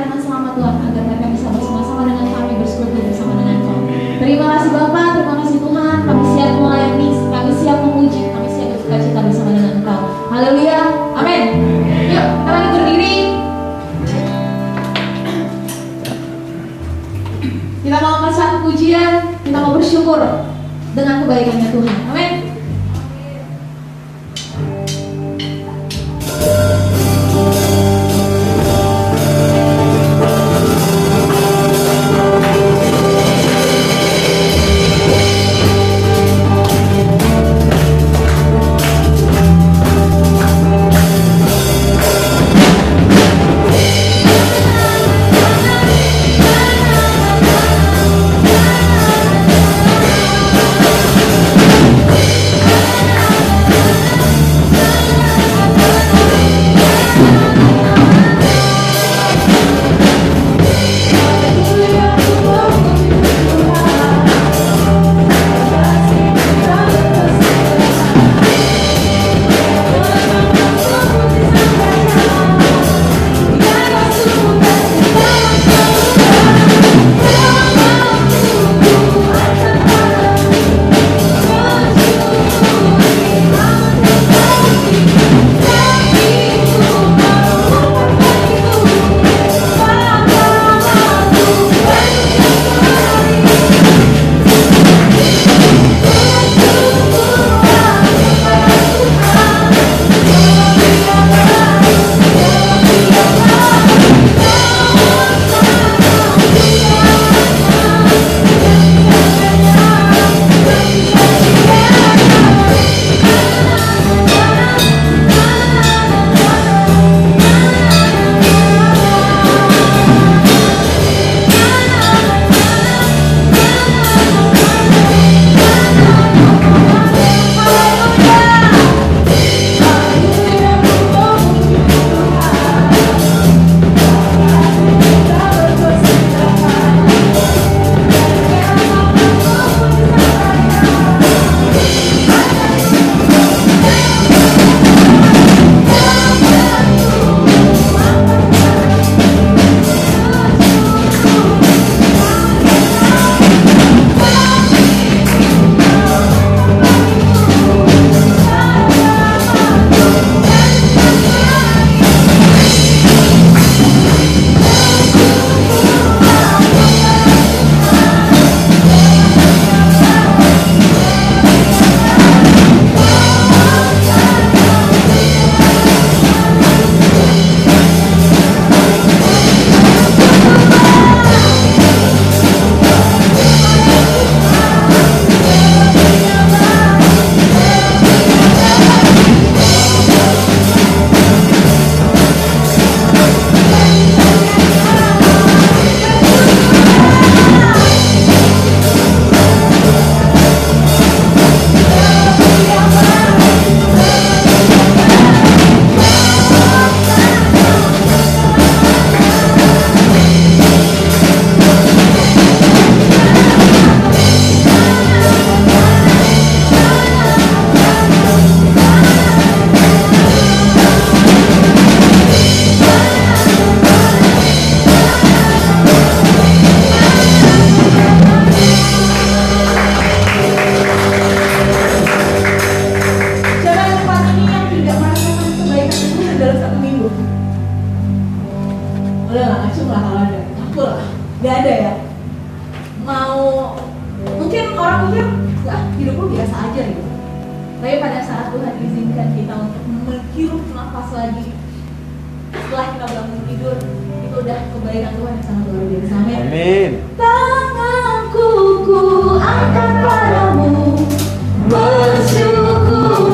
Karena selamat Tuhan agar mereka bisa bersama-sama dengan kami bersekutu bersama dengan Kau. Terima kasih Bapak, terima kasih Tuhan. Kami siap melayani, kami siap memuji, kami siap bersuka cita bersama dengan Engkau. Haleluya, amin. Yuk, kita lagi berdiri. Kita mau angkat satu pujian, kita mau bersyukur dengan kebaikannya Tuhan. Amin.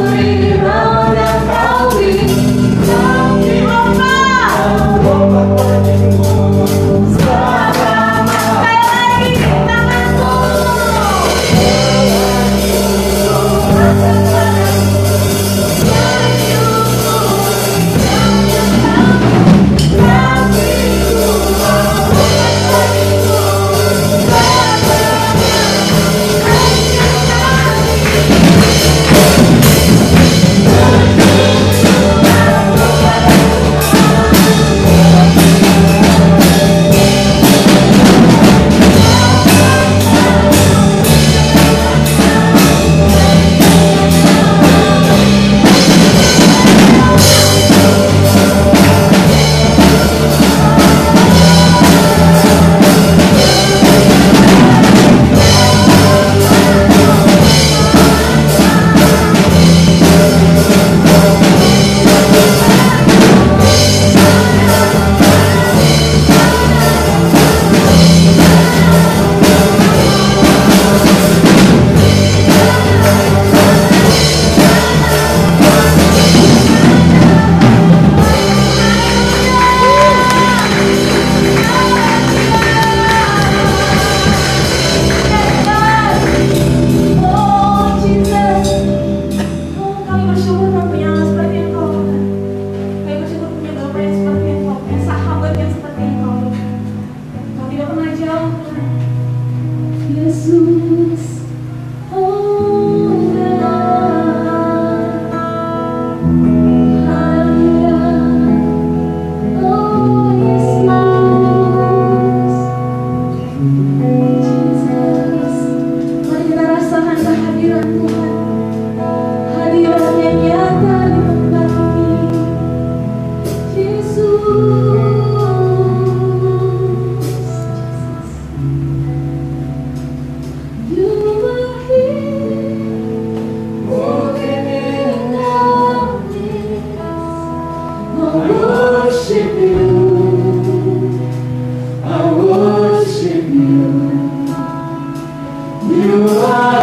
We'll be right back. Yesus, oh God, haleluya, oh Yesus, Jesus. Mari kita rasakan kehadiran Tuhan, hadirat yang nyata di tempat ini, Yesus. You are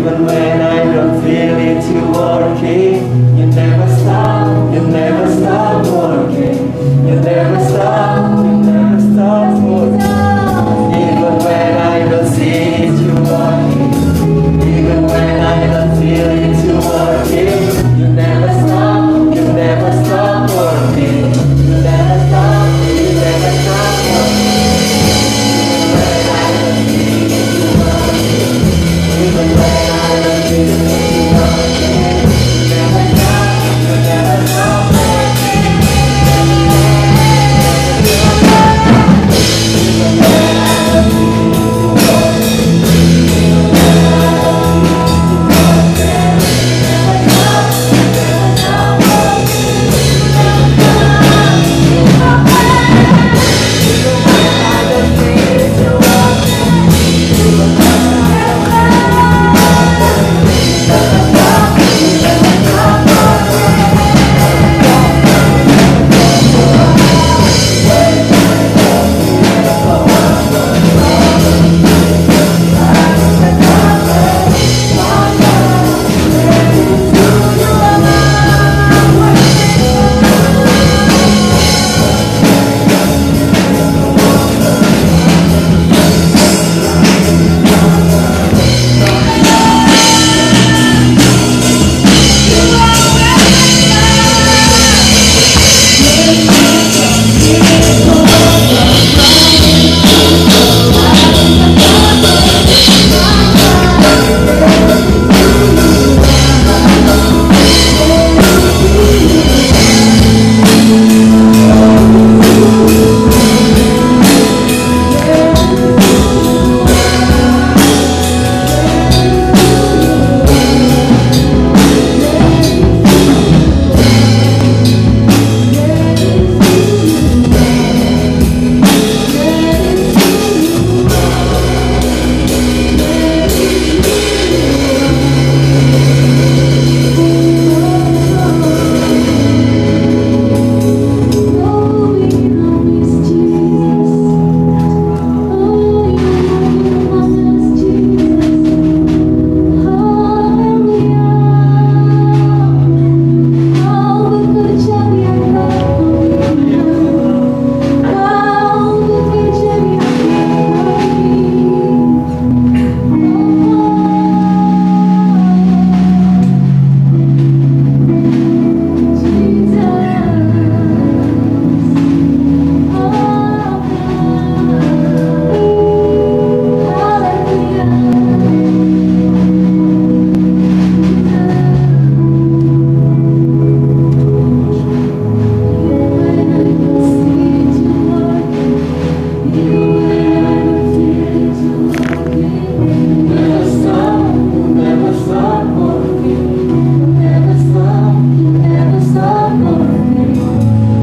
Even when I don't feel it, you working. You never stop working. You never stop working. Even when I don't see it, you working. Even when I don't feel it, you working. You never stop working. You never stop working. You never stop working.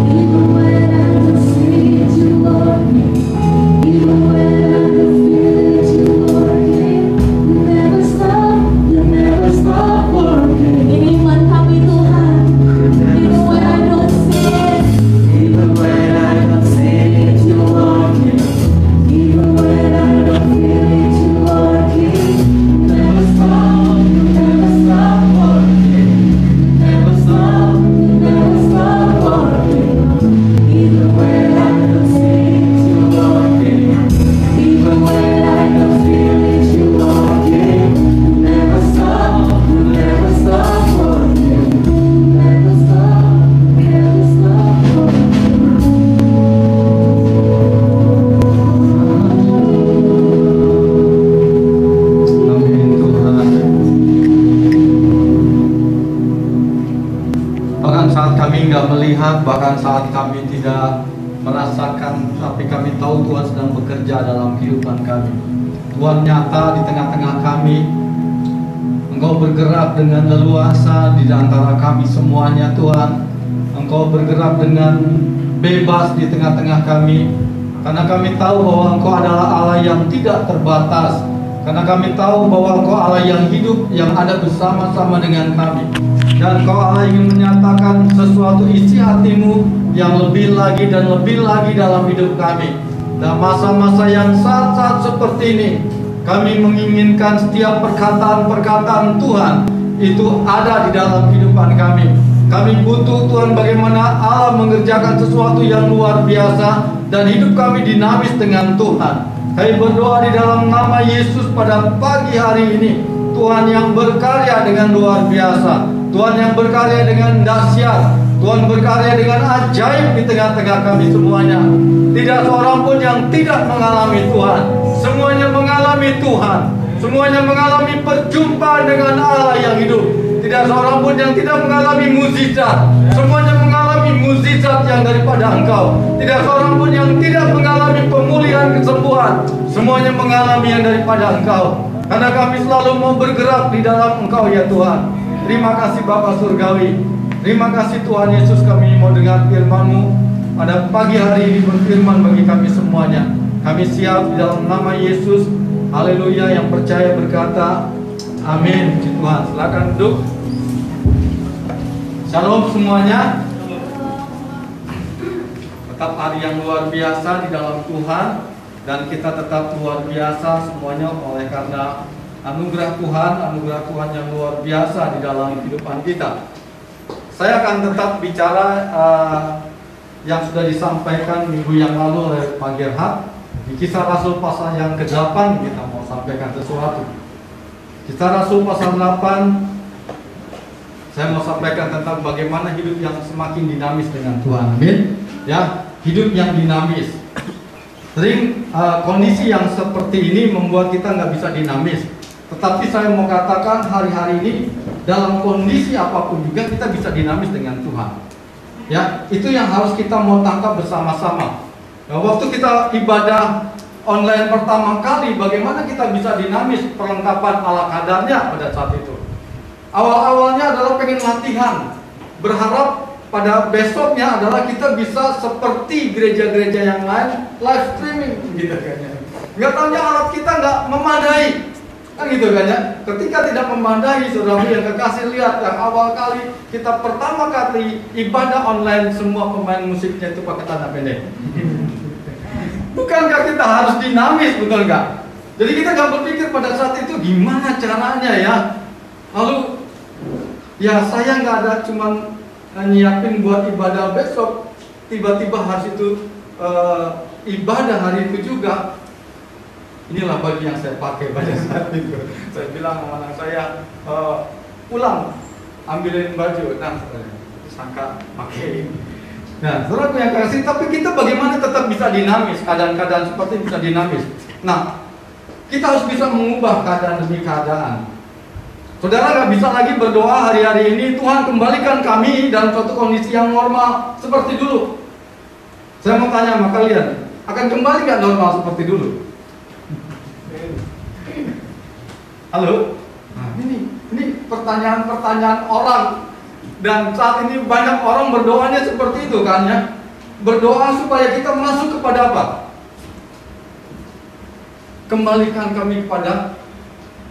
Even when I don't see it, you working. Even when I don't feel it, you working. You never stop working. Even when I don't feel it, you working. bahkan saat kami tidak merasakan, tapi kami tahu Tuhan sedang bekerja dalam kehidupan kami. Tuhan nyata di tengah-tengah kami. Engkau bergerak dengan leluasa di antara kami semuanya Tuhan. Engkau bergerak dengan bebas di tengah-tengah kami. Karena kami tahu bahwa Engkau adalah Allah yang tidak terbatas. Karena kami tahu bahwa Engkau Allah yang hidup, yang ada bersama-sama dengan kami. Dan Engkau Allah ingin menyatakan sesuatu isi hatimu yang lebih lagi dan lebih lagi dalam hidup kami. Dan masa-masa yang saat-saat seperti ini, Kami menginginkan setiap perkataan-perkataan Tuhan itu ada di dalam kehidupan kami. Kami butuh Tuhan bagaimana Allah mengerjakan sesuatu yang luar biasa dan hidup kami dinamis dengan Tuhan. Kami berdoa di dalam nama Yesus pada pagi hari ini. Tuhan yang berkarya dengan luar biasa, Tuhan yang berkarya dengan dahsyat, Tuhan berkarya dengan ajaib di tengah-tengah kami semuanya. Tidak seorang pun yang tidak mengalami Tuhan. Semuanya mengalami Tuhan. Semuanya mengalami perjumpaan dengan Allah yang hidup. Tidak seorang pun yang tidak mengalami mukjizat. Semuanya mengalami mukjizat yang daripada Engkau. Tidak seorang pun yang tidak mengalami pemulihan kesembuhan. Semuanya mengalami yang daripada Engkau. Karena kami selalu mau bergerak di dalam Engkau ya Tuhan. Terima kasih Bapa Surgawi. Terima kasih Tuhan Yesus, kami mau dengar firman-Mu pada pagi hari ini, berfirman bagi kami semuanya. Kami siap di dalam nama Yesus. Haleluya, yang percaya berkata amin. Puji Tuhan, silakan duduk. Shalom semuanya. Tetap hari yang luar biasa di dalam Tuhan. Dan kita tetap luar biasa semuanya oleh karena anugerah Tuhan yang luar biasa di dalam kehidupan kita. Saya akan tetap bicara yang sudah disampaikan minggu yang lalu oleh Pak Gerhard. Di Kisah Rasul pasal yang ke-8 kita mau sampaikan sesuatu. Kisah Rasul pasal 8, saya mau sampaikan tentang bagaimana hidup yang semakin dinamis dengan Tuhan. Amin. Ya, hidup yang dinamis. Sering kondisi yang seperti ini membuat kita nggak bisa dinamis. Tetapi saya mau katakan hari-hari ini dalam kondisi apapun juga kita bisa dinamis dengan Tuhan. Ya, itu yang harus kita mau tangkap bersama-sama. Nah, waktu kita ibadah online pertama kali, bagaimana kita bisa dinamis, perlengkapan ala kadarnya pada saat itu. Awal-awalnya adalah pengen latihan, berharap pada besoknya adalah kita bisa seperti gereja-gereja yang lain live streaming gitu kan ya. Nggak tahunya alat kita nggak memadai kan gitu kan ya. Ketika tidak memadai, saudara yang kekasih, lihat yang awal kali kita pertama kali ibadah online, semua pemain musiknya itu pakai tanda pendek. Bukankah kita harus dinamis, betul nggak? Jadi kita nggak berpikir pada saat itu gimana caranya ya. Lalu ya saya nggak ada cuman nyiapin buat ibadah besok, tiba-tiba hari itu ibadah hari itu juga. Inilah baju yang saya pakai pada saat itu. Saya bilang sama anak saya, pulang ambilin baju. Nah, sangka pakai. Nah, saudara yang kasih, tapi kita bagaimana tetap bisa dinamis, keadaan-keadaan seperti bisa dinamis. Nah, kita harus bisa mengubah keadaan demi keadaan. Saudara nggak bisa lagi berdoa hari-hari ini, Tuhan kembalikan kami dalam suatu kondisi yang normal seperti dulu. Saya mau tanya sama kalian, akan kembali nggak normal seperti dulu? Halo? Nah, ini pertanyaan-pertanyaan orang. Dan saat ini banyak orang berdoanya seperti itu kan ya. Berdoa supaya kita masuk kepada apa? Kembalikan kami kepada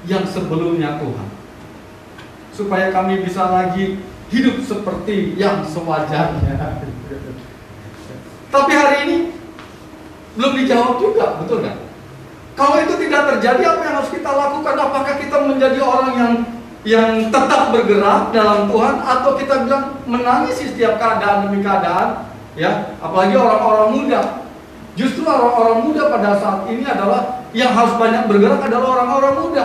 yang sebelumnya Tuhan. Supaya kami bisa lagi hidup seperti yang sewajarnya. Tapi hari ini belum dijawab juga, betul nggak? Kalau itu tidak terjadi, apa yang harus kita lakukan? Apakah kita menjadi orang yang tetap bergerak dalam Tuhan, atau kita bilang menangisi setiap keadaan demi keadaan? Ya, apalagi orang-orang muda. Justru orang-orang muda pada saat ini adalah yang harus banyak bergerak adalah orang-orang muda.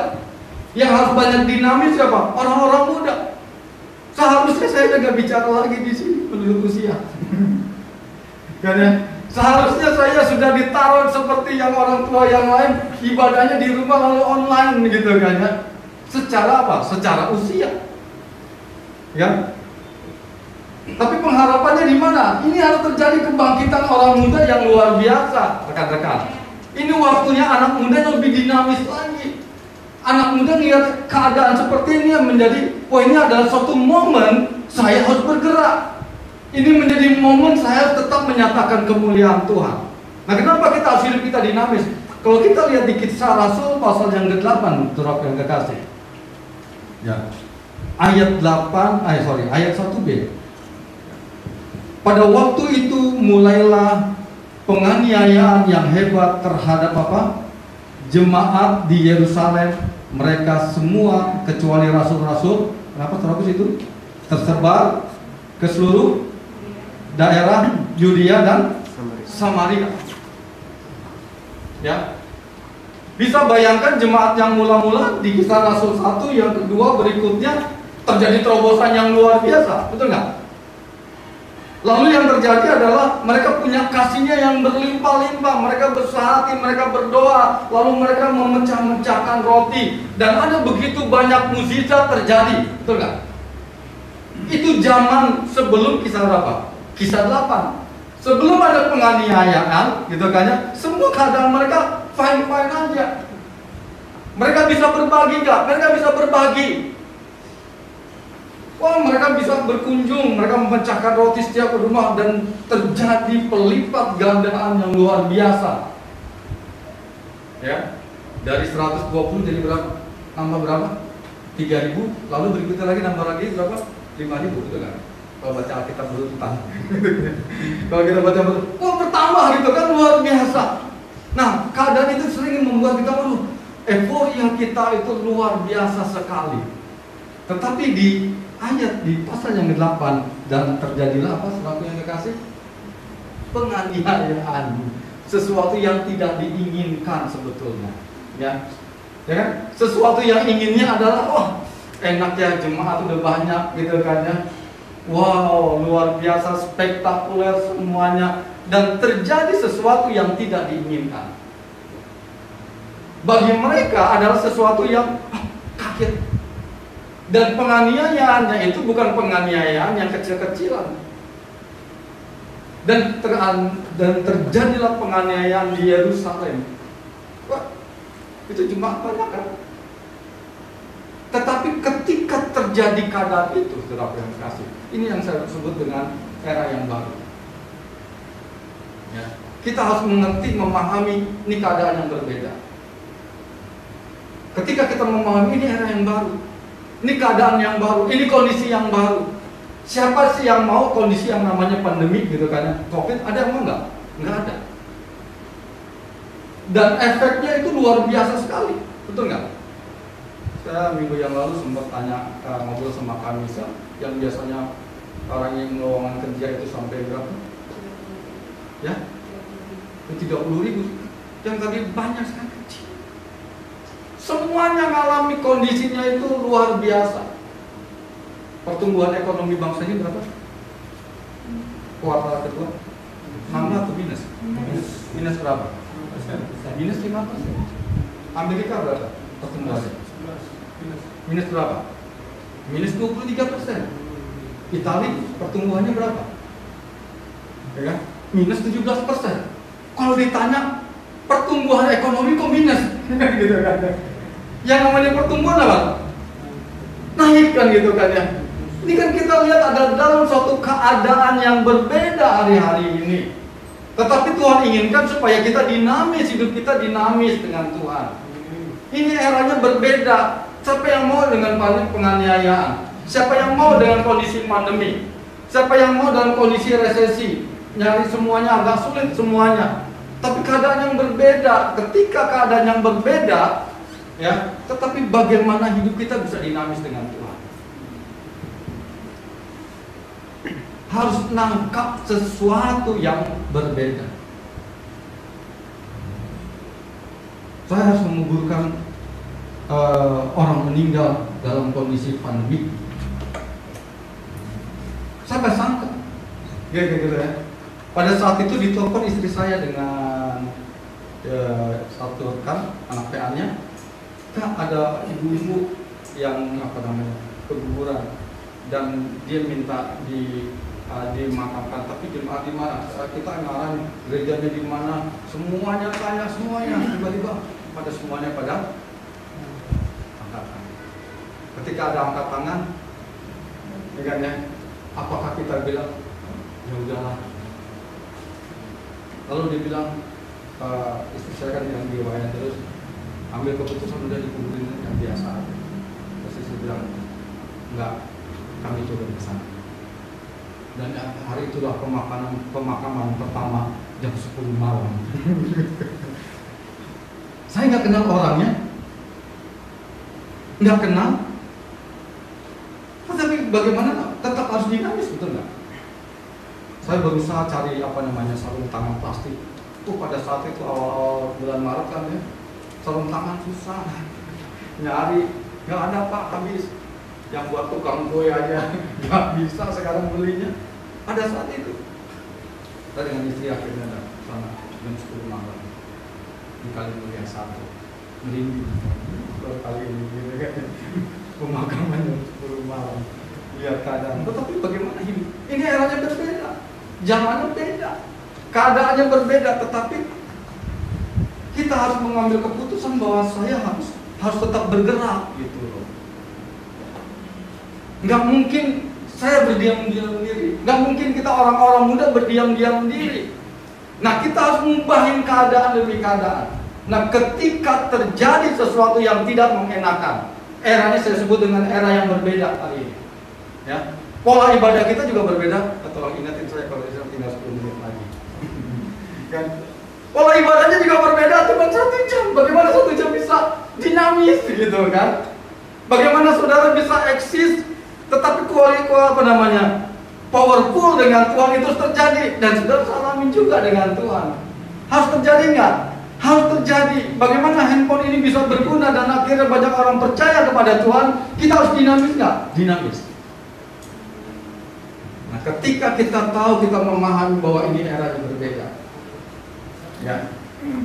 Yang harus banyak dinamis siapa? Orang-orang muda. Seharusnya saya tidak bicara lagi di sini menurut usia. Karena seharusnya saya sudah ditaruh seperti yang orang tua yang lain, ibadahnya di rumah lalu online gitu kan ya. Secara apa? Secara usia. Ya. Tapi pengharapannya di mana? Ini harus terjadi kebangkitan orang muda yang luar biasa, rekan-rekan. Ini waktunya anak muda lebih dinamis lagi. Anak muda lihat keadaan seperti ini yang menjadi, wah ini adalah suatu momen saya harus bergerak. Ini menjadi momen saya harus tetap menyatakan kemuliaan Tuhan. Nah, kenapa kita harus hidup kita dinamis? Kalau kita lihat di Kisah Rasul pasal yang ke-8, saudara yang kekasih. Ya. Ayat 1b. Pada waktu itu mulailah penganiayaan yang hebat terhadap apa? jemaat di Yerusalem, mereka semua kecuali rasul-rasul, kenapa terhapus itu? Tersebar ke seluruh daerah Yudea dan Samaria. Ya. Bisa bayangkan jemaat yang mula-mula di Kisah Rasul 1, yang kedua berikutnya terjadi terobosan yang luar biasa, betul nggak? Lalu yang terjadi adalah mereka punya kasihnya yang berlimpah-limpah, mereka bersehati, mereka berdoa, lalu mereka memecah-mecahkan roti, dan ada begitu banyak mukjizat terjadi, betul nggak? Itu zaman sebelum Kisah berapa? Kisah 8. Sebelum ada penganiayaan, gitu kan ya, semua keadaan mereka fine-fine aja. Mereka bisa berbagi nggak? Mereka bisa berbagi. Wah, mereka bisa berkunjung, mereka memecahkan roti setiap rumah dan terjadi pelipat gandaan yang luar biasa. Ya, dari 120 jadi berapa? Nambah berapa? 3.000. Lalu berikutnya lagi nambah lagi berapa? 5.000, betul kan? Kalau baca Alkitab berurutan. Kalau kita baca berurutan, wah bertambah gitu kan, luar biasa. Nah, keadaan itu sering membuat kita euforia kita itu luar biasa sekali. Tetapi di ayat di pasal yang ke-8, dan terjadilah apa sesuatu yang kekasih? Penganiayaan. Sesuatu yang tidak diinginkan sebetulnya. Ya kan? Sesuatu yang inginnya adalah wah, enak ya jemaat udah banyak gitu kan ya. Wow, luar biasa, spektakuler semuanya, dan terjadi sesuatu yang tidak diinginkan. Bagi mereka adalah sesuatu yang kaget. Dan penganiayaannya itu bukan penganiayaan yang kecil-kecilan. Dan terjadilah penganiayaan di Yerusalem. Wah, itu jemaat banyak kan? Tetapi ketika terjadi keadaan itu, saudara yang kasih, ini yang saya sebut dengan era yang baru. Ya. Kita harus mengerti, memahami ini keadaan yang berbeda. Ketika kita memahami ini era yang baru, ini keadaan yang baru, ini kondisi yang baru. Siapa sih yang mau kondisi yang namanya pandemi gitu kan? Covid ada yang mau nggak? Nggak ada. Dan efeknya itu luar biasa sekali, betul nggak? Saya minggu yang lalu sempat tanya ngobrol sama Kamisa, yang biasanya orang yang lowongan kerja itu sampai berapa? Ya, 30.000. Yang tadi banyak sekali kecil. Semuanya mengalami kondisinya itu luar biasa. Pertumbuhan ekonomi bangsa ini berapa? Kuartal kedua 6 atau minus? Minus berapa? Minus 5%. Amerika berapa pertumbuhannya? Minus berapa? Minus 23%. Italia pertumbuhannya berapa? Ya kan? Minus 17%. Kalau ditanya pertumbuhan ekonomi kok minus? Gitu kan? Yang namanya pertumbuhan apa? Naik kan gitu kan ya. Ini kan kita lihat ada dalam suatu keadaan yang berbeda hari-hari ini. Tetapi Tuhan inginkan supaya kita dinamis, hidup kita dinamis dengan Tuhan. Ini eranya berbeda. Siapa yang mau dengan penganiayaan? Siapa yang mau dengan kondisi pandemi? Siapa yang mau dalam kondisi resesi? Nyari semuanya agak sulit semuanya. Tapi keadaan yang berbeda. Ketika keadaan yang berbeda, ya, tetapi bagaimana hidup kita bisa dinamis dengan Tuhan? Harus nangkap sesuatu yang berbeda. Saya harus menguburkan orang meninggal dalam kondisi pandemi. Saya nggak sangka, gitu ya. Pada saat itu ditelepon istri saya dengan satu rekan anak PA-nya, ada ibu-ibu yang keguguran, dan dia minta dimakamkan. Tapi jemaat di mana? Kita ngarang gerejanya di mana? Semuanya tanya semuanya. Tiba-tiba pada semuanya pada angkat tangan. Ketika ada angkat tangan, ya, apakah kita bilang ya udahlah? Lalu dia bilang, istri saya kan yang diwayang terus, ambil keputusan udah dikuburin yang biasa. Terus istri bilang, enggak, kami coba ke sana. Dan hari itulah pemakaman pertama jam 10 malam. Saya nggak kenal orangnya, nggak kenal. Tapi bagaimana tetap harus dinamis, betul nggak? Saya berusaha cari sarung tangan plastik. Pada saat itu awal-awal bulan Maret kan ya, sarung tangan susah, nyari nggak ada Pak, habis. Yang buat tukang kue aja nggak bisa sekarang belinya. Pada saat itu, saya dengan istri akhirnya ada sana jam 10 malam di Kalimulia 1 merinding kali ini gitu kan, pemakaman jam 10 malam lihat keadaan. Tetapi bagaimana hidup? Ini eranya berbeda, zamannya beda, keadaannya berbeda, tetapi kita harus mengambil keputusan bahwa saya harus tetap bergerak gitu loh. Nggak mungkin saya berdiam-diam diri, nggak mungkin kita orang-orang muda berdiam-diam diri. Nah, kita harus mengubah keadaan demi keadaan. Nah, ketika terjadi sesuatu yang tidak mengenakan, eranya saya sebut dengan era yang berbeda kali ini. Ya, pola ibadah kita juga berbeda. Tolong ingatin saya kalau saya tinggal 10 menit lagi. Kan? Pola ibadahnya juga berbeda, cuma 1 jam. Bagaimana 1 jam bisa dinamis gitu kan? Bagaimana saudara bisa eksis tetapi powerful dengan Tuhan itu terjadi, dan saudara salamin juga dengan Tuhan. Harus terjadi nggak? Harus terjadi. Bagaimana handphone ini bisa berguna dan akhirnya banyak orang percaya kepada Tuhan? Kita harus dinamis nggak? Dinamis. Nah, ketika kita tahu, kita memahami bahwa ini era yang berbeda, ya,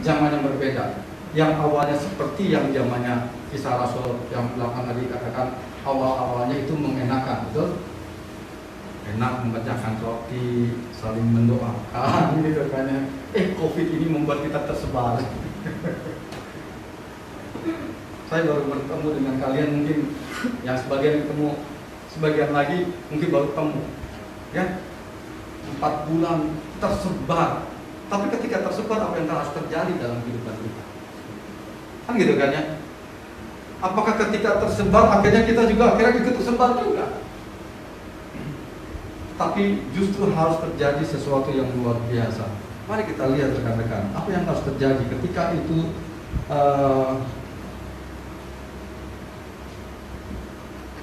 zaman yang berbeda, yang awalnya seperti yang zamannya Kisah Rasul yang belakang tadi katakan, awal-awalnya itu mengenakan, betul? Enak membacakan roti, saling mendoakan gitu kan ya. Covid ini membuat kita tersebar. Saya baru bertemu dengan kalian, mungkin yang sebagian ketemu, sebagian lagi mungkin baru ketemu. Ya, 4 bulan tersebar. Tapi ketika tersebar, apa yang harus terjadi dalam kehidupan kita? Kan gitu kan ya? Apakah ketika tersebar akhirnya kita juga akhirnya ikut tersebar juga? Tapi justru harus terjadi sesuatu yang luar biasa. Mari kita lihat rekan-rekan, apa yang harus terjadi ketika itu.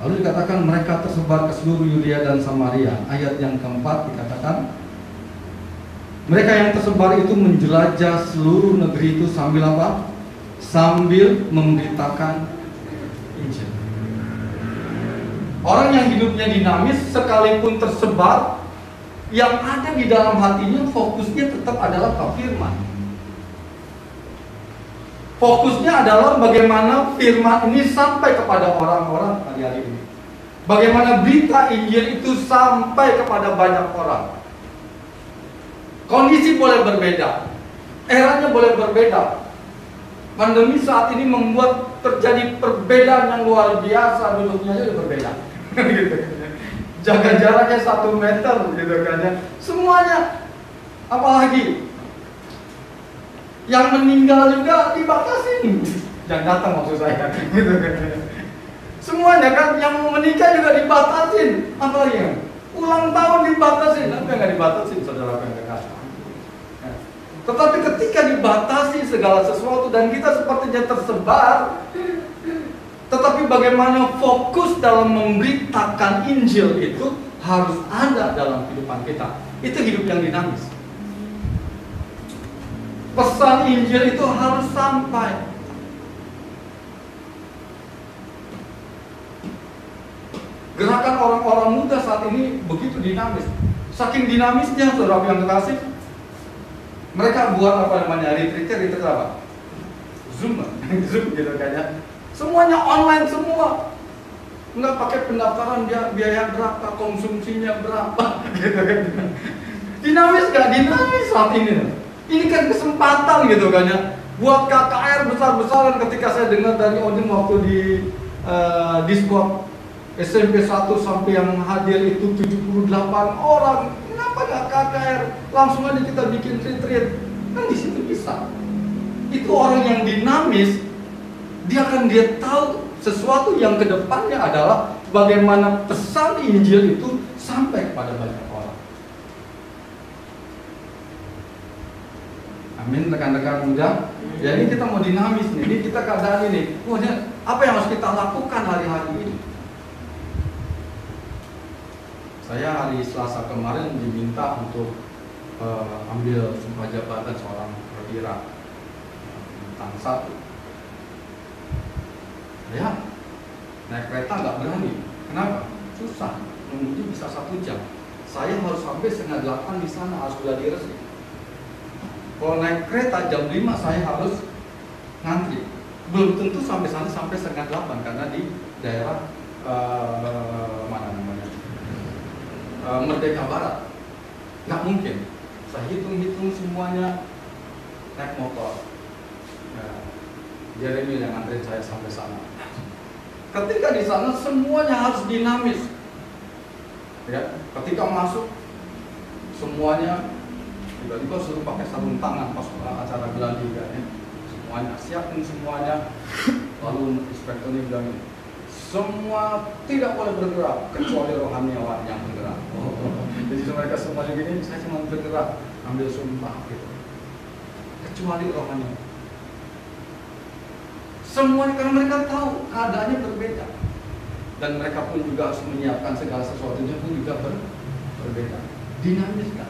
Lalu dikatakan mereka tersebar ke seluruh Yudea dan Samaria. Ayat yang keempat dikatakan, mereka yang tersebar itu menjelajah seluruh negeri itu sambil apa? Sambil memberitakan Injil. Orang yang hidupnya dinamis sekalipun tersebar, yang ada di dalam hatinya fokusnya tetap adalah ke firman. Fokusnya adalah bagaimana firman ini sampai kepada orang-orang hari-hari ini. Bagaimana berita Injil itu sampai kepada banyak orang. Kondisi boleh berbeda, eranya boleh berbeda. Pandemi saat ini membuat terjadi perbedaan yang luar biasa, duduknya aja berbeda. Jaga jaraknya 1 meter gitu kan ya. Semuanya, apalagi yang meninggal juga dibatasin. Yang datang maksud saya gitu kan. Semuanya kan, yang mau menikah juga dibatasin. Apalagi yang ulang tahun dibatasin. Apa yang nggak dibatasin, saudara yang kekasih? Tetapi ketika dibatasi segala sesuatu dan kita sepertinya tersebar, tetapi bagaimana fokus dalam memberitakan Injil itu harus ada dalam kehidupan kita. Itu hidup yang dinamis. Pesan Injil itu harus sampai. Gerakan orang-orang muda saat ini begitu dinamis. Saking dinamisnya, saudara yang kekasih, mereka buat retreat apa? Zoom gitu kan ya. Semuanya online semua. Nggak pakai pendaftaran, biaya berapa, konsumsinya berapa gitu kan. Dinamis nggak? Dinamis saat ini. Ini kan kesempatan gitu kan ya. Buat KKR besar-besaran. Ketika saya dengar dari Odin waktu di Discord, SMP 1 sampai yang hadir itu 78 orang. Kenapa nggak KKR? Langsung aja kita bikin retreat. Kan di situ bisa. Itu orang yang dinamis. Dia tahu sesuatu yang kedepannya adalah bagaimana pesan Injil itu sampai kepada banyak orang. Nah, Amin, rekan-rekan muda. Ya ini kita mau dinamis nih, ini kita keadaan ini. Wah, apa yang harus kita lakukan hari-hari ini? Saya hari Selasa kemarin diminta untuk ambil sumpah jabatan seorang perwira bintang 1. Ya, naik kereta nggak berani. Kenapa? Susah, menunggu bisa 1 jam. Saya harus sampai setengah 8 di sana, harus sudah diresi. Kalau naik kereta jam 5 saya harus ngantri. Belum tentu sampai sana sampai setengah 8 karena di daerah mana namanya Merdeka Barat. Nggak mungkin. Saya hitung-hitung semuanya naik motor. Ya, Jeremy yang nganterin saya sampai sana. Ketika di sana semuanya harus dinamis. Ya, ketika masuk semuanya tiba-tiba suruh pakai sarung tangan pas acara geladi kan ya. Semuanya siapin semuanya. Lalu inspektornya bilang ini, semua tidak boleh bergerak kecuali rohaniawan yang bergerak. Jadi mereka semua begini, saya cuma bergerak ambil sumpah gitu. Kecuali rohaniawan. Semuanya karena mereka tahu keadaannya berbeda. Dan mereka pun juga harus menyiapkan segala sesuatunya pun juga berbeda. Dinamis kan?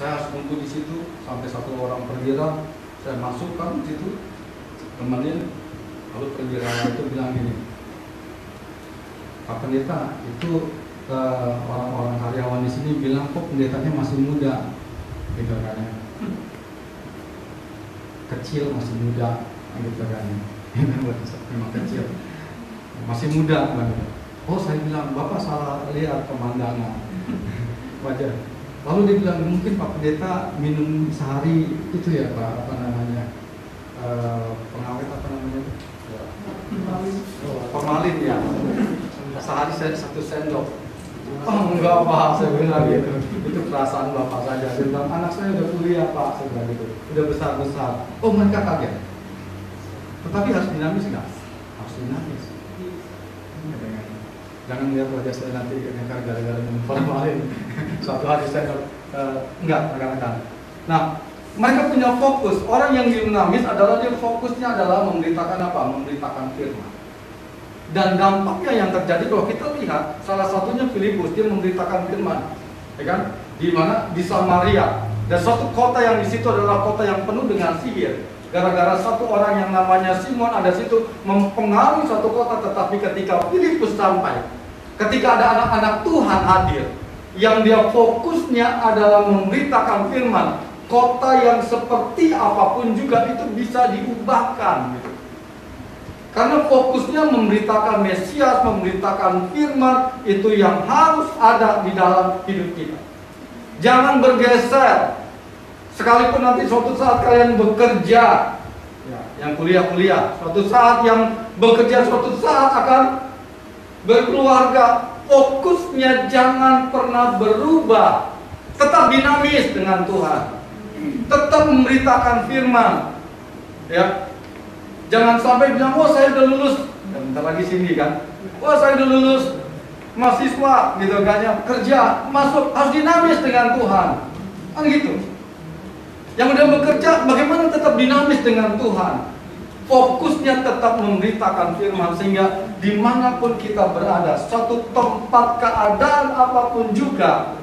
Saya harus tunggu di situ sampai 1 orang perwira. Saya masukkan di situ, temenin. Lalu perwira itu bilang gini, Pak Pendeta, itu orang-orang karyawan di sini bilang kok pendetanya masih muda, gitu kan ya. Kecil masih muda, gitu kan ya. Memang kecil, masih muda kan. Oh, saya bilang Bapak salah lihat pemandangan. Wajar. Lalu dia bilang mungkin Pak Pendeta minum sehari itu ya Pak, apa namanya, pengawet apa namanya, formalin ya, sehari saya 1 sendok. Oh enggak Pak, saya bilang gitu. Itu perasaan Bapak saja. Dia bilang anak saya udah kuliah Pak, saya bilang gitu, udah besar-besar. Oh mereka kaget. Tetapi harus dinamis nggak? Harus dinamis. Jangan lihat wajah saya nanti gara-gara minum formalin. Suatu hari saya enggak rekan-rekan. Nah, mereka punya fokus. Orang yang dinamis adalah dia fokusnya adalah memberitakan apa? Memberitakan firman. Dan dampaknya yang terjadi kalau kita lihat, salah satunya Filipus, dia memberitakan firman, ya kan? Di mana? Di Samaria. Dan suatu kota yang di situ adalah kota yang penuh dengan sihir. Gara-gara satu orang yang namanya Simon ada situ mempengaruhi satu kota, tetapi ketika Filipus sampai, ketika ada anak-anak Tuhan hadir, yang dia fokusnya adalah memberitakan firman, kota yang seperti apapun juga itu bisa diubahkan gitu. Karena fokusnya memberitakan Mesias, memberitakan firman, itu yang harus ada di dalam hidup kita. Jangan bergeser. Sekalipun nanti suatu saat kalian bekerja, ya, yang kuliah-kuliah, suatu saat yang bekerja, suatu saat akan berkeluarga, fokusnya jangan pernah berubah. Tetap dinamis dengan Tuhan. Tetap memberitakan firman. Ya. Jangan sampai bilang, oh saya udah lulus, bentar lagi sini kan. Oh saya udah lulus mahasiswa, gitu kan ya, kerja, masuk, harus dinamis dengan Tuhan. Kan gitu. Yang udah bekerja, bagaimana tetap dinamis dengan Tuhan? Fokusnya tetap memberitakan firman, sehingga dimanapun kita berada, suatu tempat keadaan apapun juga,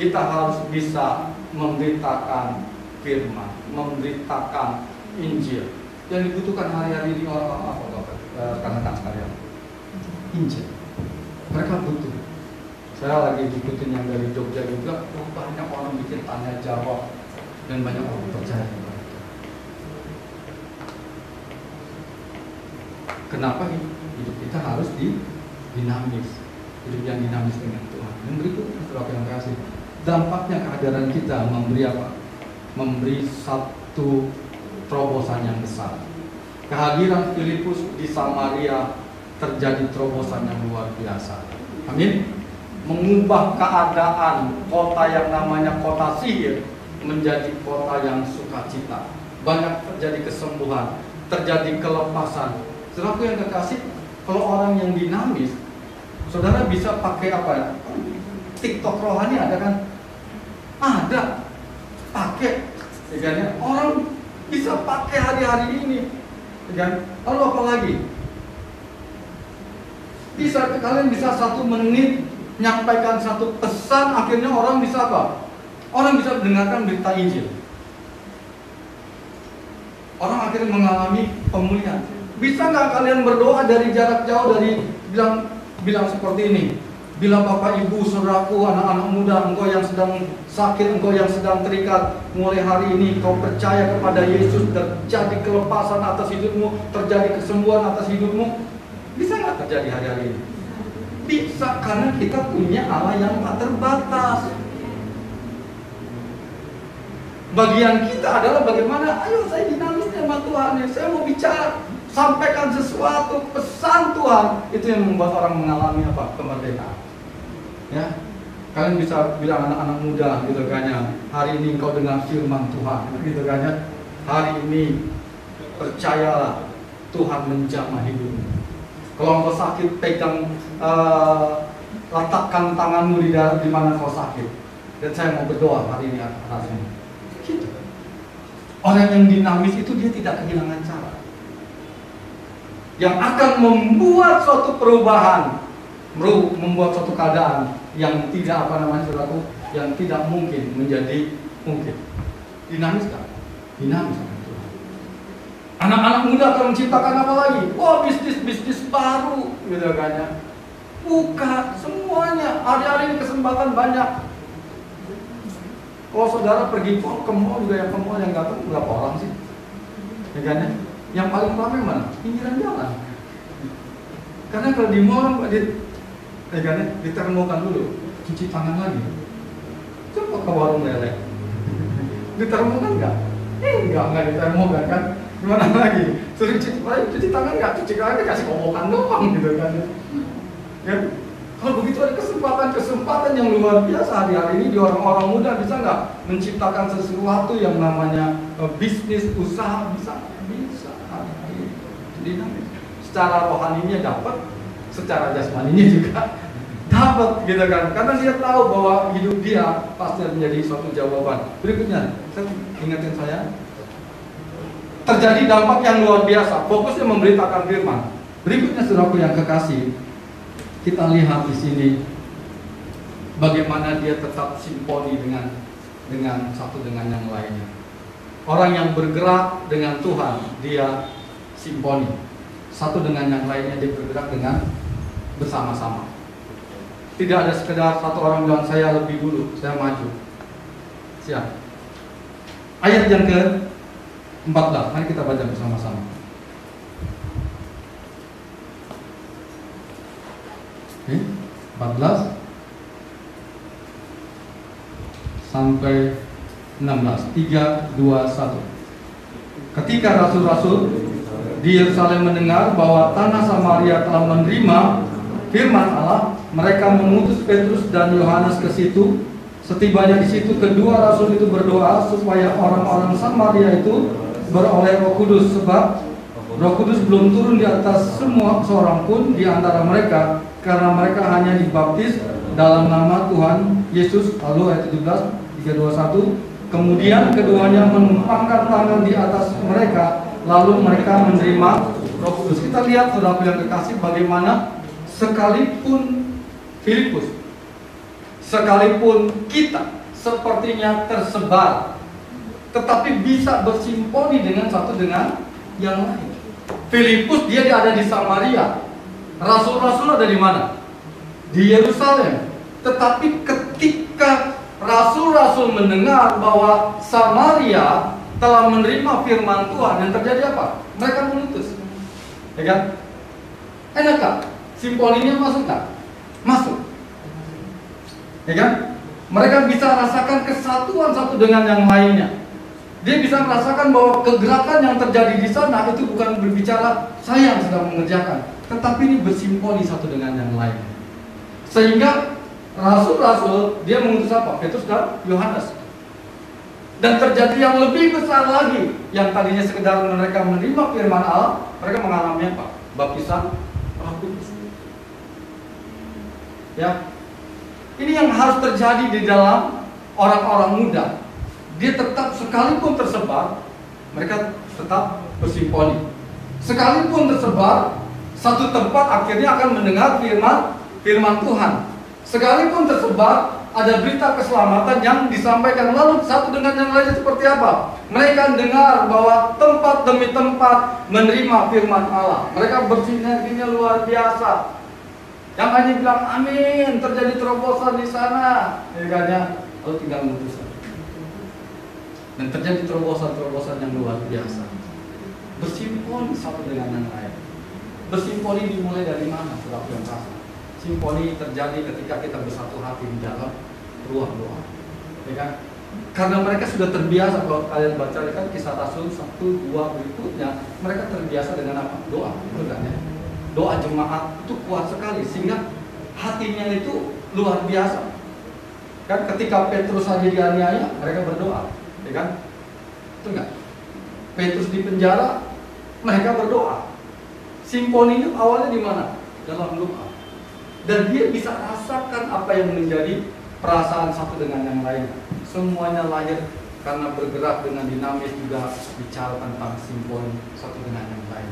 kita harus bisa memberitakan firman, memberitakan Injil. Yang dibutuhkan hari-hari ini orang apa rekan-rekan sekalian? Injil. Mereka butuh. Saya lagi ikutin yang dari Jogja juga, banyak orang bikin tanya jawab dan banyak orang percaya. Kenapa hidup kita harus dinamis, hidup yang dinamis dengan Tuhan. Yang berikutnya, saudara yang kasih, dampaknya kehadiran kita memberi apa? Memberi satu terobosan yang besar. Kehadiran Filipus di Samaria terjadi terobosan yang luar biasa. Amin. Mengubah keadaan kota yang namanya kota sihir menjadi kota yang sukacita. Banyak terjadi kesembuhan, terjadi kelepasan. Saudaraku yang kekasih, kalau orang yang dinamis, saudara bisa pakai apa? TikTok rohani ada kan? Ada. kan? Orang bisa pakai hari-hari ini, kan? Lalu apa lagi? Kalian bisa 1 menit menyampaikan satu pesan, akhirnya orang bisa apa? Orang bisa mendengarkan berita Injil. Orang akhirnya mengalami pemulihan. Bisa nggak kalian berdoa dari jarak jauh, dari bilang seperti ini? Bila Bapak Ibu, saudaraku, anak-anak muda, engkau yang sedang sakit, engkau yang sedang terikat, mulai hari ini kau percaya kepada Yesus, terjadi kelepasan atas hidupmu, terjadi kesembuhan atas hidupmu. Bisa nggak terjadi hari-hari ini? Bisa, karena kita punya Allah yang tak terbatas. Bagian kita adalah bagaimana, ayo saya dinamisnya sama Tuhan, saya mau bicara, sampaikan sesuatu, pesan Tuhan. Itu yang membuat orang mengalami apa? Kemerdekaan. Ya, kalian bisa bilang anak-anak muda gitu kan ya, hari ini engkau dengar firman Tuhan gitu kan ya. Hari ini percayalah Tuhan menjamah hidupmu. Kalau engkau sakit, pegang letakkan tanganmu di mana kau sakit. Dan saya mau berdoa hari ini atasmu. Gitu. Orang yang dinamis itu dia tidak kehilangan cara. Yang akan membuat suatu perubahan, membuat suatu keadaan yang tidak yang tidak mungkin menjadi mungkin. Dinamis kan? Dinamis kan Tuhan. Anak-anak muda akan menciptakan apa lagi? Wah, bisnis baru, gitu kan ya. Buka semuanya. Hari-hari ini kesempatan banyak. Kalau saudara pergi ke mall juga, yang ke mall yang datang berapa orang sih? Ya kan ya? Yang paling ramai mana? Pinggiran jalan. Karena kalau di mall ditermokan dulu, cuci tangan lagi. Coba ke warung lele, ditermokan nggak? Nggak ditermokan kan? Gimana lagi? Suruh cuci tangan nggak? Cuci tangan kasih kobokan doang gitu kan? Ya? Kalau begitu ada kesempatan yang luar biasa hari-hari ini di orang-orang muda, bisa nggak menciptakan sesuatu yang namanya bisnis, usaha, bisa hari-hari ini. Dinamis. Secara rohaninya dapat, secara jasmaninya juga dapat, gitu kan? Karena dia tahu bahwa hidup dia pasti menjadi suatu jawaban. Berikutnya, ingatin saya, terjadi dampak yang luar biasa. Fokusnya memberitakan firman. Berikutnya, saudaraku yang kekasih, kita lihat di sini bagaimana dia tetap simponi dengan satu dengan yang lainnya. Orang yang bergerak dengan Tuhan, dia simponi. Satu dengan yang lainnya dia bergerak dengan bersama-sama. Tidak ada sekedar satu orang bilang saya lebih dulu, saya maju. Siap. Ayat yang ke-14, mari kita baca bersama-sama. Oke, 14 sampai 16. 3, 2, 1. Ketika rasul-rasul di Yerusalem mendengar bahwa tanah Samaria telah menerima firman Allah, mereka mengutus Petrus dan Yohanes ke situ. Setibanya di situ, kedua rasul itu berdoa supaya orang-orang Samaria itu beroleh Roh Kudus, sebab Roh Kudus belum turun di atas seorang pun di antara mereka, karena mereka hanya dibaptis dalam nama Tuhan Yesus. Lalu ayat 17, 321. Kemudian keduanya menumpangkan tangan di atas mereka, lalu mereka menerima Roh Kudus. Kita lihat saudara yang kekasih, bagaimana sekalipun Filipus, sekalipun kita sepertinya tersebar, tetapi bisa bersimponi dengan satu dengan yang lain. Filipus dia ada di Samaria, rasul-rasul ada di mana? Di Yerusalem. Tetapi ketika rasul-rasul mendengar bahwa Samaria telah menerima firman Tuhan, yang terjadi apa? Mereka mengutus, ya kan? Enak gak? Simponinya masuk gak? Masuk, ya kan? Mereka bisa rasakan kesatuan satu dengan yang lainnya. Dia bisa merasakan bahwa kegerakan yang terjadi di sana itu bukan berbicara saya yang sedang mengerjakan, tetapi ini bersimponi satu dengan yang lain. Sehingga rasul-rasul dia mengutus apa? Petrus dan Yohanes. Dan terjadi yang lebih besar lagi, yang tadinya sekedar mereka menerima firman Allah, mereka mengalami apa? Baptisan Roh Kudus. Ya, ini yang harus terjadi di dalam orang-orang muda. dia tetap sekalipun tersebar, mereka tetap bersimfoni. Sekalipun tersebar, satu tempat akhirnya akan mendengar firman Tuhan. Sekalipun tersebar, ada berita keselamatan yang disampaikan. Lalu satu dengan yang lainnya seperti apa? Mereka dengar bahwa tempat demi tempat menerima firman Allah. Mereka bersinerginya luar biasa. Yang hanya bilang amin, terjadi terobosan di sana, ya kan ya? Lalu tinggal memutuskan. Dan terjadi terobosan yang luar biasa. Bersimponi satu dengan yang lain. Bersimponi dimulai dari mana? Saudara yang kasih. Simponi terjadi ketika kita bersatu hati di dalam ruang doa, ya kan? Karena mereka sudah terbiasa. Kalau kalian baca kan Kisah Rasul 1, 2 berikutnya, mereka terbiasa dengan apa? Doa, betul kan ya? Doa jemaat itu kuat sekali sehingga hatinya itu luar biasa. Kan ketika Petrus saja dianiaya, mereka berdoa, ya kan? Betul nggak? Petrus di penjara, mereka berdoa. Simponi itu awalnya di mana? Dalam doa. Dan dia bisa rasakan apa yang menjadi perasaan satu dengan yang lain. Semuanya lahir karena bergerak dengan dinamis, juga bicara tentang simponi satu dengan yang lain.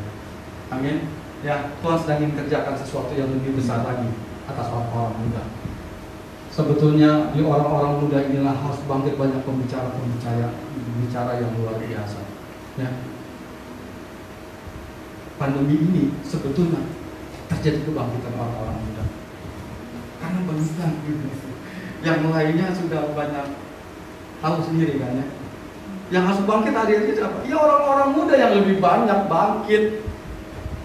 Amin. Ya, Tuhan sedang ingin kerjakan sesuatu yang lebih besar lagi atas orang-orang muda. Sebetulnya di orang-orang muda inilah harus bangkit banyak pembicara yang luar biasa. Ya. Pandemi ini sebetulnya terjadi kebangkitan orang-orang muda. Karena banyak yang lainnya sudah banyak tahu sendiri kan ya. Yang harus bangkit hari ini siapa? Ya orang-orang muda yang lebih banyak bangkit.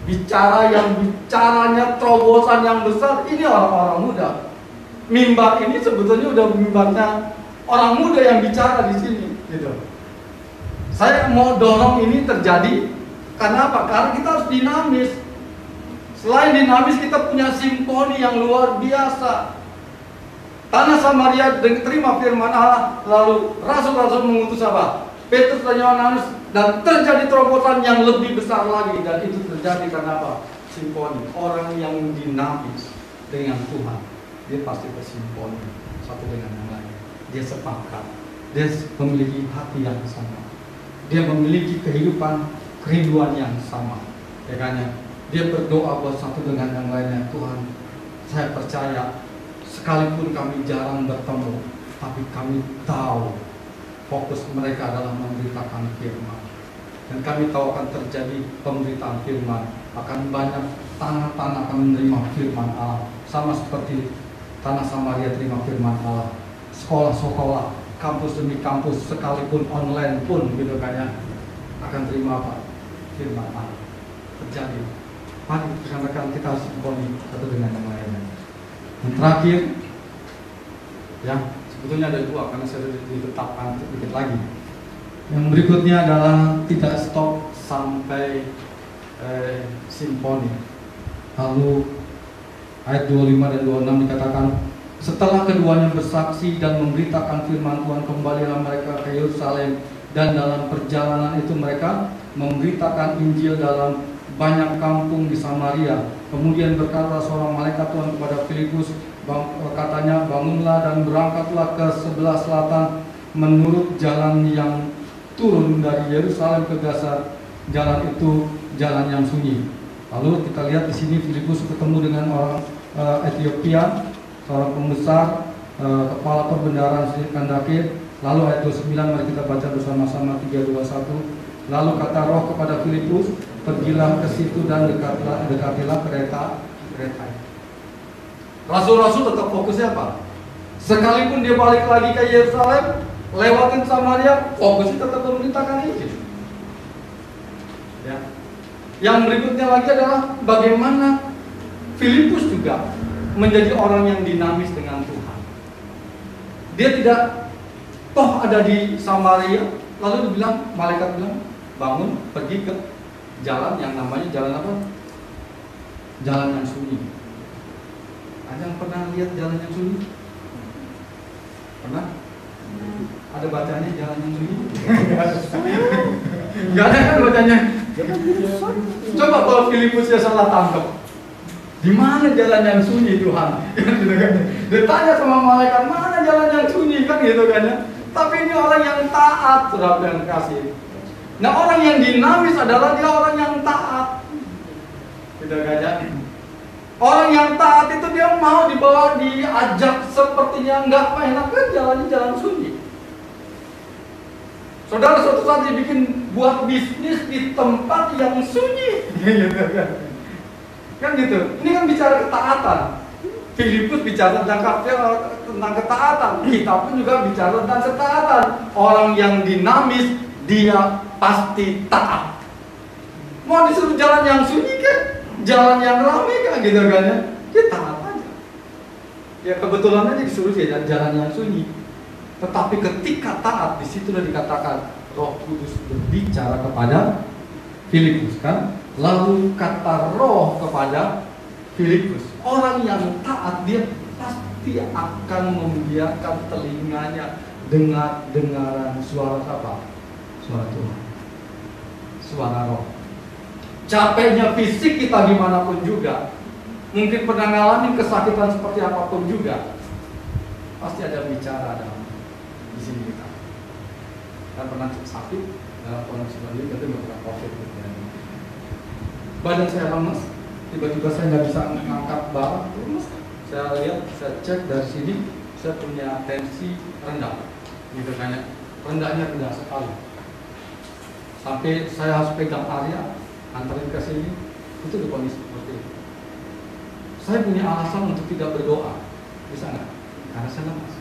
Bicaranya terobosan yang besar, ini orang-orang muda. Mimbar ini sebetulnya udah mimbarnya orang muda yang bicara di sini, gitu. Saya mau dorong ini terjadi karena apa? Karena kita harus dinamis. Selain dinamis, kita punya simponi yang luar biasa. Tanah Samaria terima firman Allah, lalu rasul-rasul mengutus apa? Petrus dan Yohanes, dan terjadi terobosan yang lebih besar lagi. Dan itu terjadi karena apa? Simponi. Orang yang dinamis dengan Tuhan, dia pasti bersimponi satu dengan yang lain. Dia sepakat, dia memiliki hati yang sama, dia memiliki kehidupan kerinduan yang sama, ya kan ya? Dia berdoa buat satu dengan yang lainnya. Tuhan, saya percaya sekalipun kami jarang bertemu, tapi kami tahu fokus mereka adalah memberitakan firman. Dan kami tahu akan terjadi pemberitaan firman, akan banyak tanah-tanah akan menerima firman Allah. Sama seperti tanah Samaria terima firman Allah. Sekolah-sekolah, kampus demi kampus, sekalipun online pun gitu kan ya, akan terima apa? Firman Allah. Terjadi. Mari rekan-rekan kita harus simponi satu dengan yang lainnya. Dan terakhir, ya sebetulnya ada dua karena saya sudah ditetapkan sedikit lagi. Yang berikutnya adalah tidak stop sampai simponi. Lalu ayat 25 dan 26 dikatakan, setelah keduanya bersaksi dan memberitakan firman Tuhan, kembalilah mereka ke Yerusalem, dan dalam perjalanan itu mereka memberitakan Injil dalam banyak kampung di Samaria. Kemudian berkata seorang malaikat Tuhan kepada Filipus, katanya, bangunlah dan berangkatlah ke sebelah selatan menurut jalan yang turun dari Yerusalem ke Gaza. Jalan itu jalan yang sunyi. Lalu kita lihat di sini Filipus ketemu dengan orang Ethiopia, seorang pembesar, kepala perbendaharaan Kandake. Lalu ayat 29 mari kita baca bersama-sama 3, 2, 1. Lalu kata Roh kepada Filipus, pergilah ke situ dan dekatilah kereta. Rasul-rasul tetap fokusnya apa? Sekalipun dia balik lagi ke Yerusalem, lewatin Samaria, fokusnya tetap memberitakan Injil. Ya. Yang berikutnya lagi adalah bagaimana Filipus juga menjadi orang yang dinamis dengan Tuhan. Dia tidak toh ada di Samaria, lalu dibilang, malaikat bilang, bangun, pergi ke jalan yang namanya jalan apa? Jalan yang sunyi. Ada yang pernah lihat jalan yang sunyi? Pernah? Ada bacanya jalan yang sunyi? Gak ada kan bacanya? Coba kalau Filipus ya salah tangkap, di mana jalan yang sunyi Tuhan? Dia tanya sama malaikat, mana jalan yang sunyi kan gitu kan ya? Tapi ini orang yang taat, saudara yang kasih. Nah, orang yang dinamis adalah dia orang yang taat. Tidak gajah. Orang yang taat itu dia mau dibawa, diajak sepertinya enggak enak kan jalan sunyi. Saudara suatu saat dibikin buat bisnis di tempat yang sunyi. Kan gitu. Ini kan bicara ketaatan. Filipus bicara tentang ketaatan. Kita pun juga bicara tentang ketaatan. Orang yang dinamis dia pasti taat. Mau disuruh jalan yang sunyi kan? Jalan yang ramai kan gitu kan ya? Kita taat aja. Ya kebetulan aja disuruh jalan yang sunyi. Tetapi ketika taat, di situ sudah dikatakan Roh Kudus berbicara kepada Filipus kan? Lalu kata Roh kepada Filipus, orang yang taat dia pasti akan membiarkan telinganya dengaran suara apa? Suara Tuhan, suara Roh. Capeknya fisik kita gimana pun juga, mungkin pernah ngalamin kesakitan seperti apapun juga, pasti ada bicara dalam di sini kita. Dan pernah sakit dalam kondisi ini, itu nggak pernah COVID gitu ya. Badan saya lemes, tiba-tiba saya nggak bisa mengangkat barang, lemes. Saya lihat, saya cek dari sini, saya punya tensi rendah, gitu kan ya. Rendahnya rendah sekali. Sampai saya harus pegang area, antarin ke sini, itu di kondisi seperti itu. Saya punya alasan untuk tidak berdoa, bisa nggak? Karena saya lemas.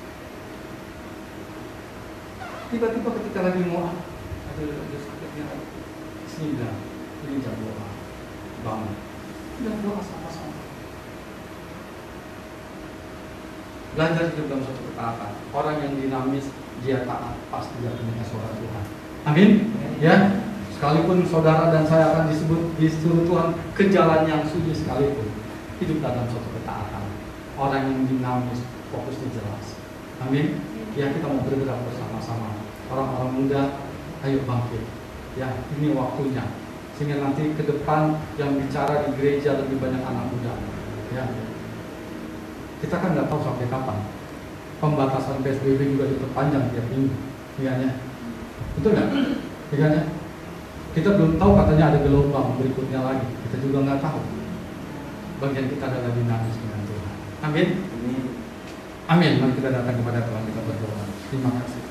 Tiba-tiba ketika lagi mau ada sakitnya, sini bilang, ini jam doa, bangun, dan doa sama-sama. Belajar hidup dalam suatu ketaatan. Orang yang dinamis, dia taat, pasti dia punya suara Tuhan. Amin. Ya, sekalipun saudara dan saya akan disuruh Tuhan ke jalan yang sunyi sekalipun, hidup dalam suatu ketaatan. Orang yang dinamis, fokusnya jelas. Amin. Ya, kita mau bergerak bersama-sama. Orang-orang muda, ayo bangkit. Ya, ini waktunya. Sehingga nanti ke depan yang bicara di gereja lebih banyak anak muda. Ya, kita kan nggak tahu sampai kapan. Pembatasan PSBB juga diperpanjang tiap minggu. Ya, betul nggak? Ya, kita belum tahu, katanya ada gelombang berikutnya lagi. Kita juga nggak tahu. Bagian kita adalah dinamis dengan Tuhan. Amin. Amin. Mari kita datang kepada Tuhan, kita berdoa. Terima kasih.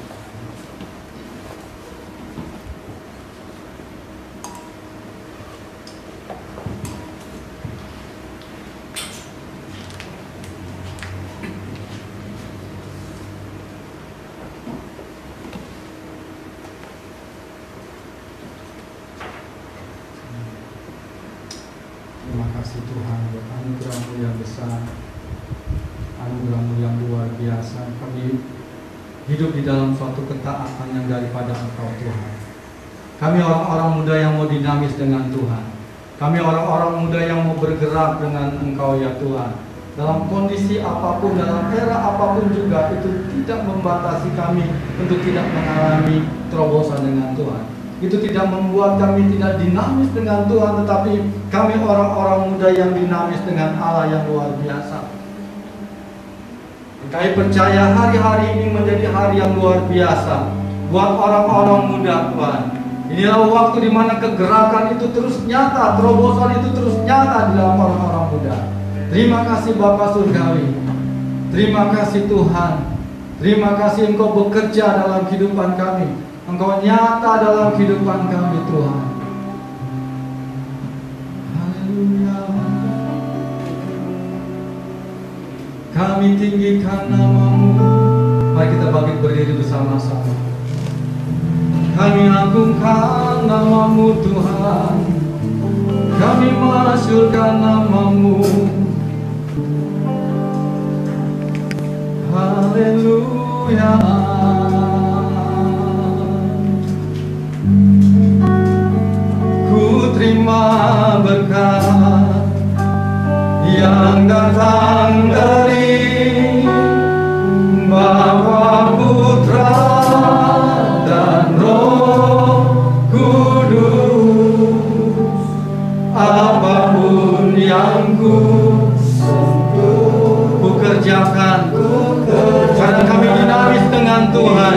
Terima kasih Tuhan buat anugerah-Mu yang besar, anugerah-Mu yang luar biasa. Kami hidup di dalam suatu ketaatan yang daripada Engkau Tuhan. Kami orang-orang muda yang mau dinamis dengan Tuhan. Kami orang-orang muda yang mau bergerak dengan Engkau ya Tuhan. Dalam kondisi apapun, dalam era apapun juga, itu tidak membatasi kami untuk tidak mengalami terobosan dengan Tuhan. Itu tidak membuat kami tidak dinamis dengan Tuhan, tetapi kami orang-orang muda yang dinamis dengan Allah yang luar biasa. Kami percaya hari-hari ini menjadi hari yang luar biasa buat orang-orang muda Tuhan. Inilah waktu di mana kegerakan itu terus nyata, terobosan itu terus nyata di dalam orang-orang muda. Terima kasih Bapa Surgawi. Terima kasih Tuhan. Terima kasih Engkau bekerja dalam kehidupan kami. Engkau nyata dalam kehidupan kami Tuhan. Haleluya. Kami tinggikan nama-Mu. Mari kita bangkit berdiri bersama-sama. Kami agungkan nama-Mu Tuhan. Kami masyurkan nama-Mu. Haleluya. Terima berkat yang datang dari Bapa, Putra, dan Roh Kudus. Apapun yang ku kerjakan, karena kami dinamis dengan Tuhan.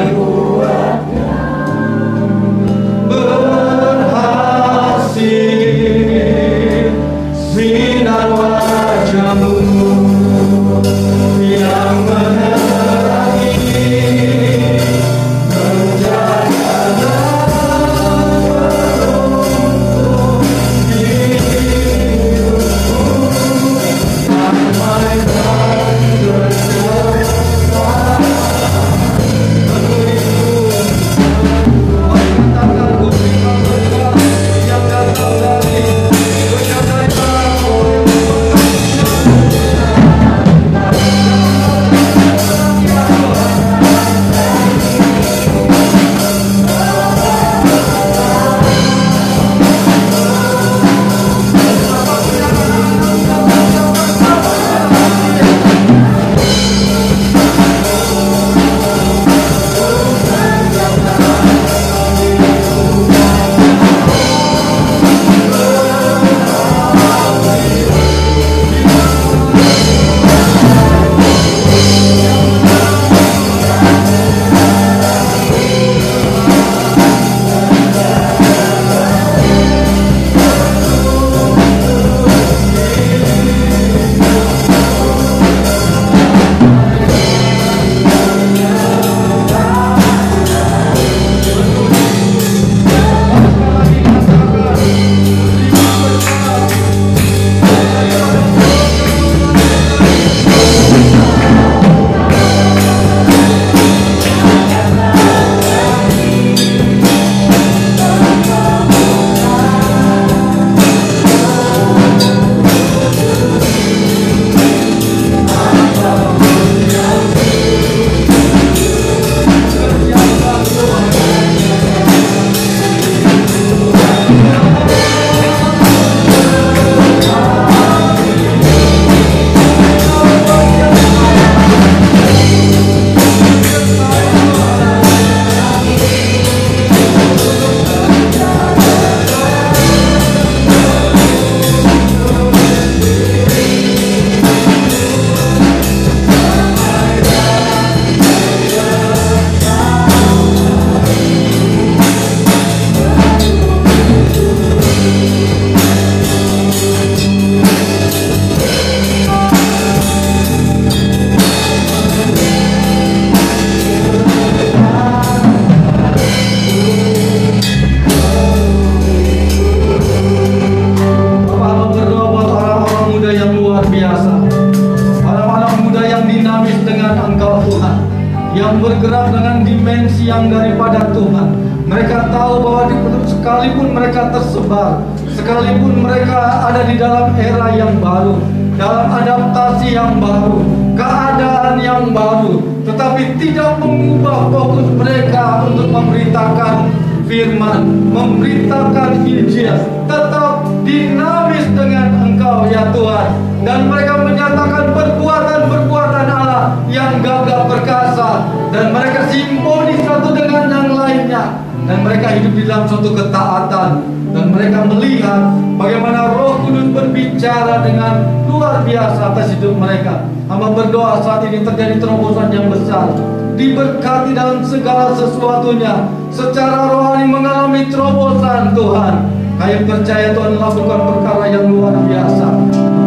tersebar. Sekalipun mereka ada di dalam era yang baru, dalam adaptasi yang baru, keadaan yang baru, tetapi tidak mengubah fokus mereka untuk memberitakan firman, memberitakan Injil, tetap dinamis dengan Engkau ya Tuhan. Dan mereka menyatakan perbuatan-perbuatan Allah yang gagah perkasa, dan mereka simboli satu dengan yang lainnya, dan mereka hidup di dalam suatu ketaatan, dan mereka melihat bagaimana Roh Kudus berbicara dengan luar biasa atas hidup mereka. Hamba berdoa saat ini terjadi terobosan yang besar, diberkati dalam segala sesuatunya, secara rohani mengalami terobosan Tuhan. Kami percaya Tuhan lakukan perkara yang luar biasa.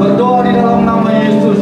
Berdoa di dalam nama Yesus,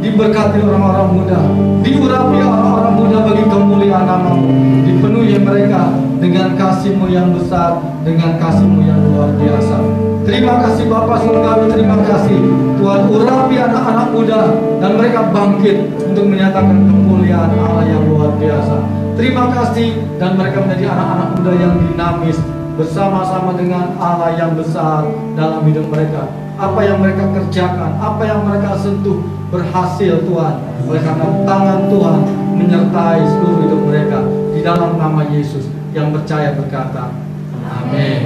diberkati orang-orang muda, diurapi orang-orang muda bagi kemuliaan nama-Mu, dipenuhi mereka dengan kasih-Mu yang besar, dengan kasih-Mu yang luar biasa. Terima kasih Bapa Surgawi, terima kasih Tuhan, urapi anak-anak muda dan mereka bangkit untuk menyatakan kemuliaan Allah yang luar biasa. Terima kasih, dan mereka menjadi anak-anak muda yang dinamis bersama-sama dengan Allah yang besar dalam hidup mereka. Apa yang mereka kerjakan, apa yang mereka sentuh berhasil Tuhan, oleh karena tangan Tuhan menyertai seluruh hidup mereka. Di dalam nama Yesus yang percaya berkata, amin.